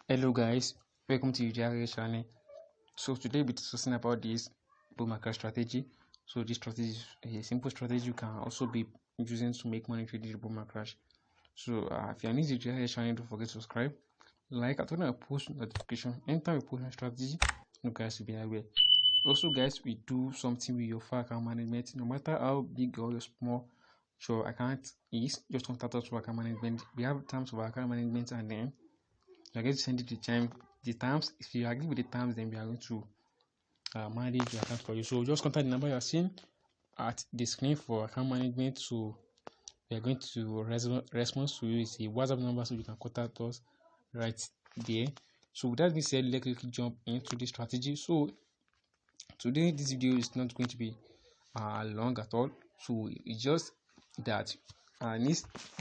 Hello guys, welcome to Deriv channel. So today we're discussing about this bull market strategy. So this strategy is a simple strategy you can also be using to make money trading the bull market. So if you're new to Deriv channel, don't forget to subscribe, like, and turn on post notification. Anytime we post a strategy, you guys will be aware. Also guys, we do something with your account management, no matter how big or small your account is. Just contact us for account management. We have terms of account management, and then you are going to send it the terms. If you agree with the terms, then we are going to manage your account for you. So just contact the number you are seeing at the screen for account management. So we are going to respond to you. It's a WhatsApp number, so you can contact us right there. So with that being said, let's quickly jump into the strategy. So today this video is not going to be long at all. So it's just that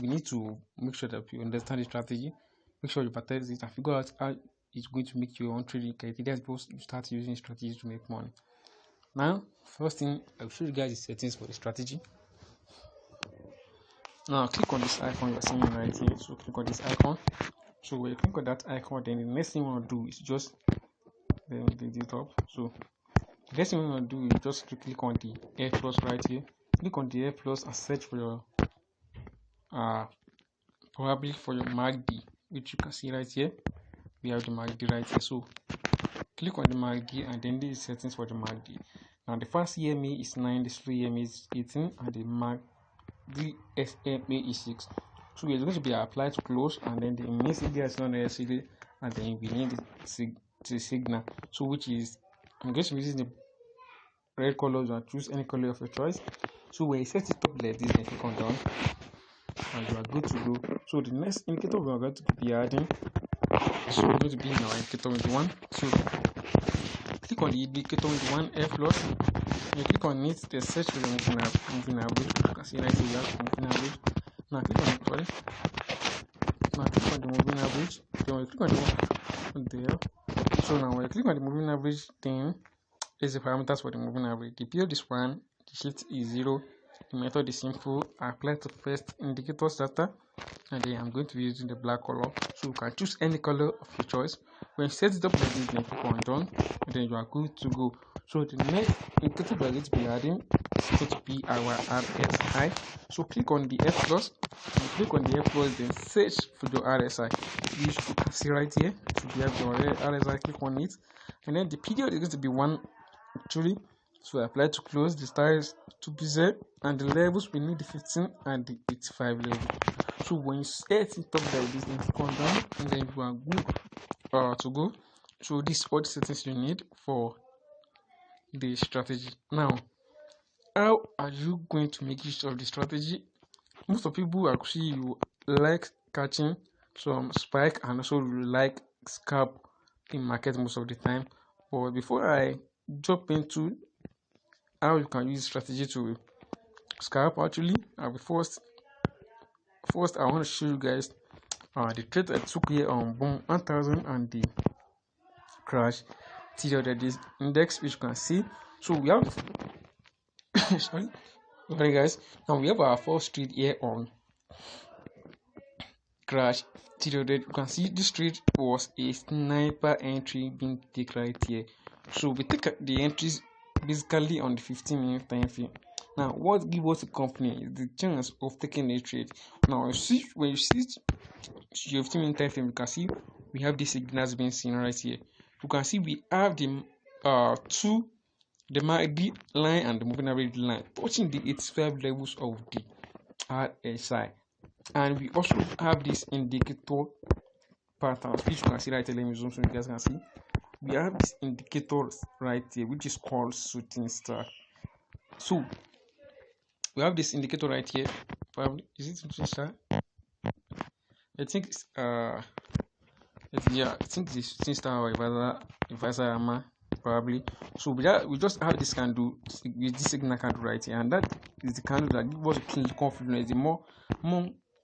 we need to make sure that you understand the strategy, make sure you practice it, and figure out how it's going to make your own trading criteria before you start using strategy to make money. Now, first thing, I'll show you guys the settings for the strategy. Now, click on this icon you're seeing right here. So, click on this icon. So, when you click on that icon, then the next thing you want to do is just the top. So, the next thing you want to do is just click on the F plus right here. Click on the F plus and search for your probably for your MACD, which you can see right here. We have the MACD right here. So click on the MACD and then the settings for the MACD. Now the first EMA is 9, the second EMA is 18, and the MACD SMA is 6. So it's going to be applied to close, and then the MACD is not necessarily, and then we need the signal. So which is, I'm going to be using the red colors, or choose any color of your choice. So when you set it up like this, then click on down and you are good to go. So the next indicator we are going to be adding, so we're going to be in our indicator with 1. So click on the indicator with 1 F plus. When you click on it, the search for the moving average. You can see right here we have the moving average. Now click on it, sorry. Now click on the moving average. Then when you click on the one there. So now when you click on the moving average, then there's the parameters for the moving average. The period is 1, the shift is 0. The method is simple. I apply to first indicators data, and then I'm going to be using the black color. So you can choose any color of your choice. When you set it up like this, then click on done, and then you are good to go. So the next indicator we are going to be adding is going to be our RSI. So click on the F plus. When you click on the F plus, then search for your RSI. You can see right here. So we have your RSI. Click on it, and then the period is going to be 1 actually. So I apply to close, the star is 2%, and the levels we need the 15 and the 85 level. So when you set it up like this, then click on down, and then you are good to go. So this is all the settings you need for the strategy. Now, how are you going to make use of the strategy? Most of people actually you like catching some spike, and also you like scalp in market most of the time. But before I jump into how you can use strategy to scalp, actually first I want to show you guys the trade I took here on boom 1000 and the crash till this index, which you can see. So we have sorry guys, now we have our first trade here on crash till you can see this trade was a sniper entry being taken right here. So we take the entries basically on the 15-minute time frame. Now, what gives us a company is the chance of taking a trade. Now, when you see your 15-minute time frame, you can see we have the signals being seen right here. You can see we have the the MACD line and the moving average line touching the 85 levels of the RSI, and we also have this indicator patterns, which you can see right here. Let me zoom so you guys can see. We have this indicator right here, which is called shooting star. So we have this indicator right here. Probably is it shooting star? I think it's I think the shooting star or advisor armor probably. So we just have this candle with this signal candle right here, and that is the candle that gives us the confidence. The more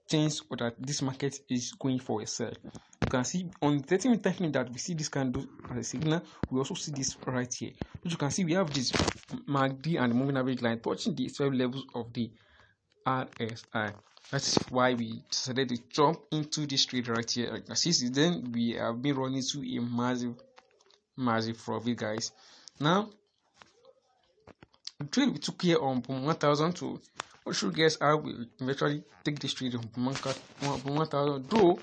chance that this market is going for a sell. You can see on the 30-minute time frame that we see this candle as a signal. We also see this right here, which you can see we have this MACD and the moving average line touching the 12 levels of the RSI. That is why we decided to jump into this trade right here. Since then, we have been running to a massive profit, guys. Now, the trade we took here on 1000 to show you guys how we eventually take this trade on 1000. Though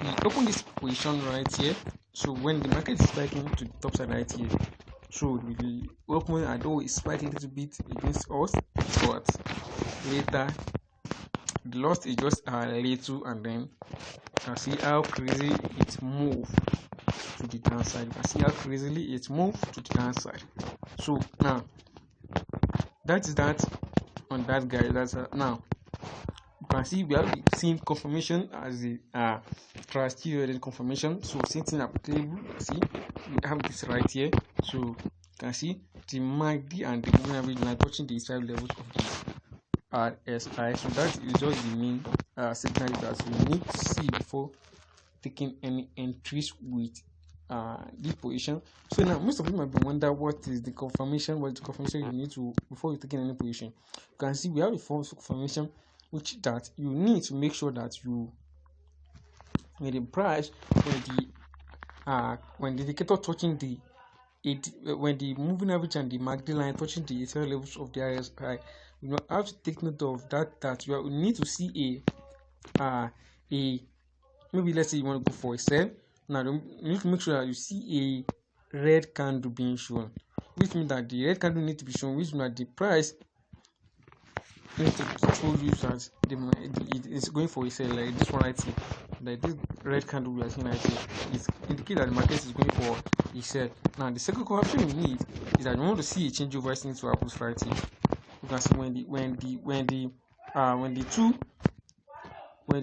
we open this position right here, so when the market is spiking to the top side right here, so we open, although it's spiking a little bit against us, but later the loss is just a little, and then you can see how crazy it moved to the downside. You can see how crazily it moved to the downside. So now that is that on that, guys. That's now you can see we have seen confirmation as the trustee confirmation. So same thing applicable. See, we have this right here. So you can see the MACD and the moving average line touching the 5 levels of the RSI. So that is just the main signal that we need to see before taking any entries with this position. So now most of you might be wondering what is the confirmation, you need to before you take any position. You can see we have a false confirmation, which that you need to make sure that you, when the price, when the indicator touching when the moving average and the MACD line touching the 8 levels of the RSI, you have to take note of that you need to see maybe let's say you want to go for a sell. Now you need to make sure that you see a red candle being shown, which means that the red candle needs to be shown, which means that the price needs to show you that it is going for a sell, like this one right here. Like this red candle we are seeing right here is indicate that the market is going for a sell. Now the second correction we need is that you want to see a changeover thing to happen right here. You can see when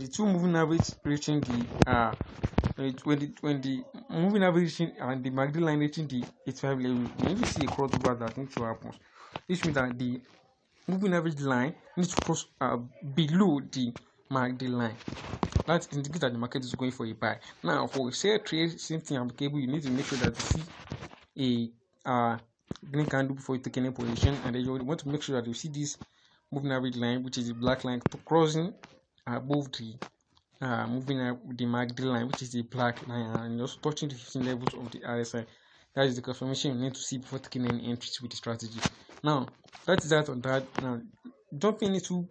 the two moving average reaching the when the moving average and the MACD line reaching the 85 level, you need to see a crossover that needs to happen. This means that the moving average line needs to cross below the MACD line. That indicates that the market is going for a buy. Now for a sell trade, same thing applicable. You need to make sure that you see a green candle before you take any position, and then you want to make sure that you see this moving average line, which is the black line, crossing above the the MACD line, which is the black line, and also touching the 15 levels of the RSI. That is the confirmation you need to see before taking any entries with the strategy. Now that is that on that. Now jumping into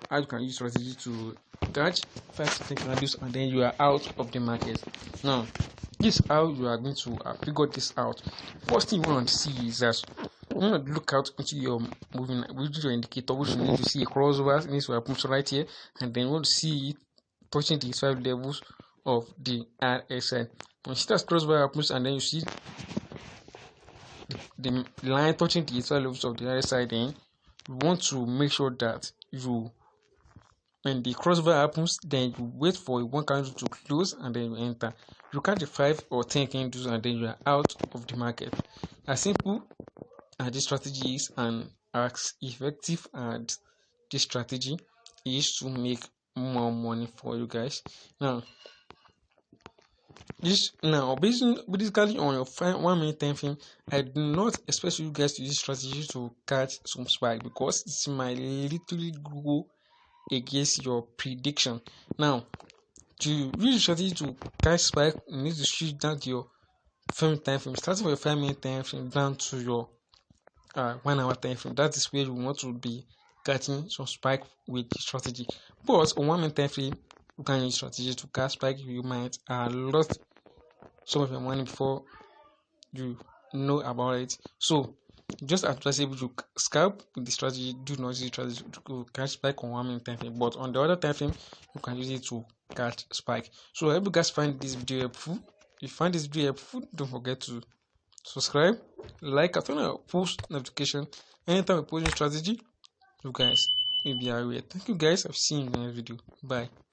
how you can use strategy to catch 5 to 10 candles, and then you are out of the market. Now this is how you are going to figure this out. First thing you want to see is that you want to look out into your your indicator, which you need to see a crossover. It needs to happen right here, and then you want to see it touching the 5 levels of the RSI. When you see that crossover happens, and then you see the line touching the 5 levels of the RSI, then you want to make sure that when the crossover happens, then you wait for one candle to close, and then you enter. You catch the 5 or 10 candles, and then you are out of the market. As simple as this strategy is, and as effective as this strategy is to make more money for you guys. Now basically on your 1 minute time frame, I do not expect you guys to use strategy to catch some spike, because it might literally go against your prediction. Now to use strategy to catch spike, you need to shoot down your 5 minute time frame, starting from your 5 minute time frame down to your 1 hour time frame. That is where you want to be catching some spike with the strategy. But on 1 minute time frame, you can use strategy to catch spike. You might lost some of your money before you know about it. So just advisable to scalp with the strategy. Do not use the strategy to catch spike on 1 minute time frame, but on the other time frame, you can use it to catch spike. So I hope you guys find this video helpful. If you find this video helpful, don't forget to subscribe, like, and turn on post notification. Anytime we post a strategy, you guys will be aware. Thank you guys. I've seen you in the next video. Bye.